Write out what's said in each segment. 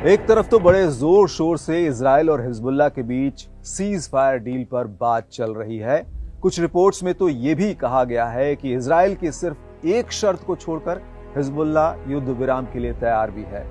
एक तरफ तो बड़े जोर शोर से इजराइल और हिजबुल्लाह के बीच सीज फायर डील पर बात चल रही है। कुछ रिपोर्ट्स में तो यह भी कहा गया है कि इजराइल की सिर्फ एक शर्त को छोड़कर हिजबुल्लाह युद्ध विराम के लिए तैयार भी है,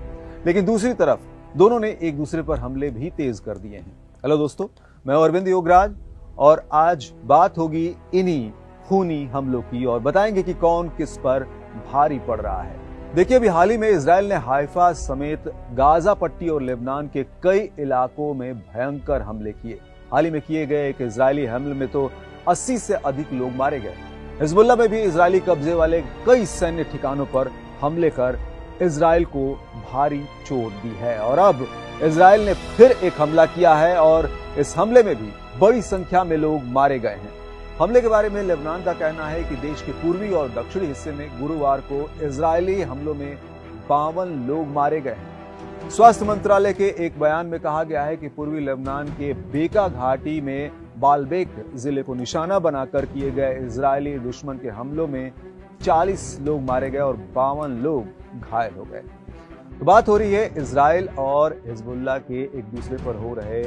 लेकिन दूसरी तरफ दोनों ने एक दूसरे पर हमले भी तेज कर दिए हैं। हेलो दोस्तों, मैं अरविंद योगराज और आज बात होगी इन्हीं खूनी हमलों की और बताएंगे कि कौन किस पर भारी पड़ रहा है। देखिए, अभी हाल ही में इजराइल ने हाइफा समेत गाजा पट्टी और लेबनान के कई इलाकों में भयंकर हमले किए। हाल ही में किए गए एक इजरायली हमले में तो 80 से अधिक लोग मारे गए। हिजबुल्लाह में भी इजरायली कब्जे वाले कई सैन्य ठिकानों पर हमले कर इजराइल को भारी चोट दी है और अब इजराइल ने फिर एक हमला किया है और इस हमले में भी बड़ी संख्या में लोग मारे गए हैं। हमले के बारे में लेबनान का कहना है कि देश के पूर्वी और दक्षिणी हिस्से में गुरुवार को इजरायली हमलों में 52 लोग मारे गए हैं। स्वास्थ्य मंत्रालय के एक बयान में कहा गया है कि पूर्वी लेबनान के बेका घाटी में बालबेक जिले को निशाना बनाकर किए गए इजरायली दुश्मन के हमलों में 40 लोग मारे गए और 52 लोग घायल हो गए। तो बात हो रही है इजराइल और हिजबुल्लाह के एक दूसरे पर हो रहे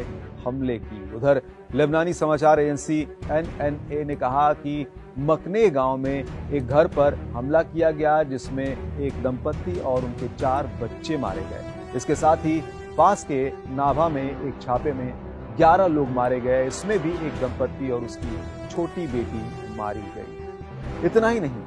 हमले की। उधर लेबनानी समाचार एजेंसी एनएनए ने कहा कि मकने गांव में एक घर पर हमला किया गया, जिसमें एक दंपत्ति और उनके 4 बच्चे मारे गए। इसके साथ ही पास के नाभा में एक छापे में 11 लोग मारे गए। इसमें भी एक दंपत्ति और उसकी छोटी बेटी मारी गई। इतना ही नहीं,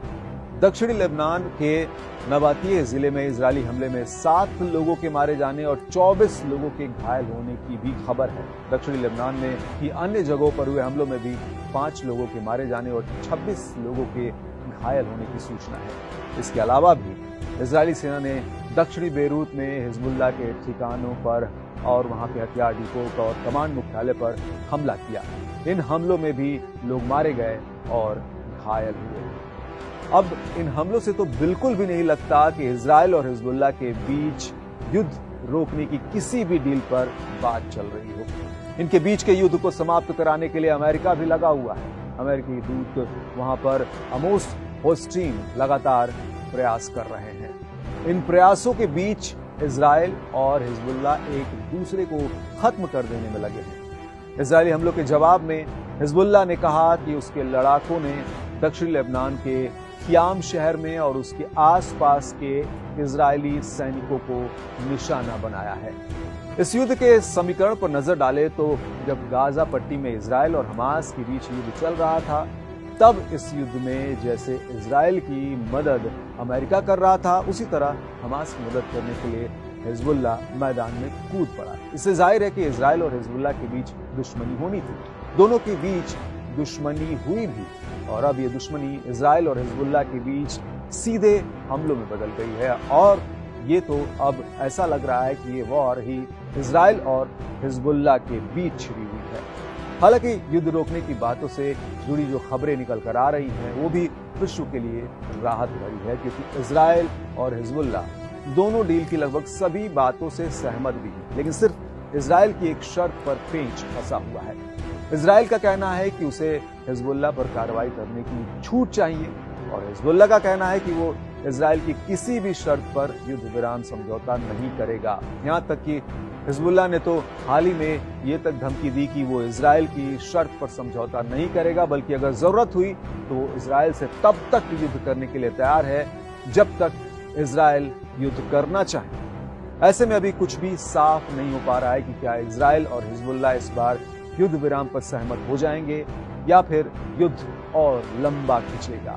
दक्षिणी लेबनान के नबातिये जिले में इजरायली हमले में 7 लोगों के मारे जाने और 24 लोगों के घायल होने की भी खबर है। दक्षिणी लेबनान में ही अन्य जगहों पर हुए हमलों में भी 5 लोगों के मारे जाने और 26 लोगों के घायल होने की सूचना है। इसके अलावा भी इजरायली सेना ने दक्षिणी बेरूत में हिजबुल्लाह के ठिकानों पर और वहां के हथियार डिपो और कमांड मुख्यालय पर हमला किया। इन हमलों में भी लोग मारे गए और घायल हुए। अब इन हमलों से तो बिल्कुल भी नहीं लगता कि इजराइल और हिजबुल्लाह के बीच युद्ध रोकने की किसी भी डील पर बात चल रही हो। इनके बीच के युद्ध को समाप्त कराने के लिए अमेरिका भी लगा हुआ है। अमेरिकी दूत वहां पर आमोस होस्टीन लगातार प्रयास कर रहे हैं। इन प्रयासों के बीच इजराइल और हिजबुल्लाह एक दूसरे को खत्म कर देने में लगे हैं। इजरायली हमलों के जवाब में हिजबुल्लाह ने कहा कि उसके लड़ाकों ने दक्षिणी लेबनान के खियाम शहर में और उसके आसपास के इजरायली सैनिकों को निशाना बनाया है। इस युद्ध के समीकरण पर नजर डाले तो जब गाजा पट्टी में इजराइल और हमास के बीच युद्ध चल रहा था, तब इस युद्ध में जैसे इजराइल की मदद अमेरिका कर रहा था, उसी तरह हमास की मदद करने के लिए हिजबुल्लाह मैदान में कूद पड़ा। इससे जाहिर है कि इजराइल और हिजबुल्लाह के बीच दुश्मनी होनी थी। दोनों के बीच दुश्मनी हुई भी और अब ये दुश्मनी इजराइल और हिजबुल्लाह के बीच सीधे हमलों में बदल गई है और ये तो अब ऐसा लग रहा है कि ये वॉर ही इजराइल और हिजबुल्लाह के बीच छिड़ी हुई है। हालांकि युद्ध रोकने की बातों से जुड़ी जो खबरें निकल कर आ रही हैं वो भी विश्व के लिए राहत भरी है, क्योंकि इजराइल और हिजबुल्लाह दोनों डील की लगभग सभी बातों से सहमत भी हैं, लेकिन सिर्फ इजराइल की एक शर्त पर पेंच फंसा हुआ है। इजराइल का कहना है कि उसे हिजबुल्लाह पर कार्रवाई करने की छूट चाहिए और हिजबुल्लाह का कहना है कि वो इजराइल की किसी भी शर्त पर युद्ध विराम समझौता नहीं करेगा। यहाँ तक कि हिजबुल्लाह ने तो हाल ही में ये तक धमकी दी कि वो इजराइल की शर्त पर समझौता नहीं करेगा, बल्कि अगर जरूरत हुई तो वो इजराइल से तब तक युद्ध करने के लिए तैयार है जब तक इजराइल युद्ध करना चाहे। ऐसे में अभी कुछ भी साफ नहीं हो पा रहा है कि क्या इजराइल और हिजबुल्लाह इस बार युद्ध विराम पर सहमत हो जाएंगे या फिर युद्ध और लंबा खिंचेगा।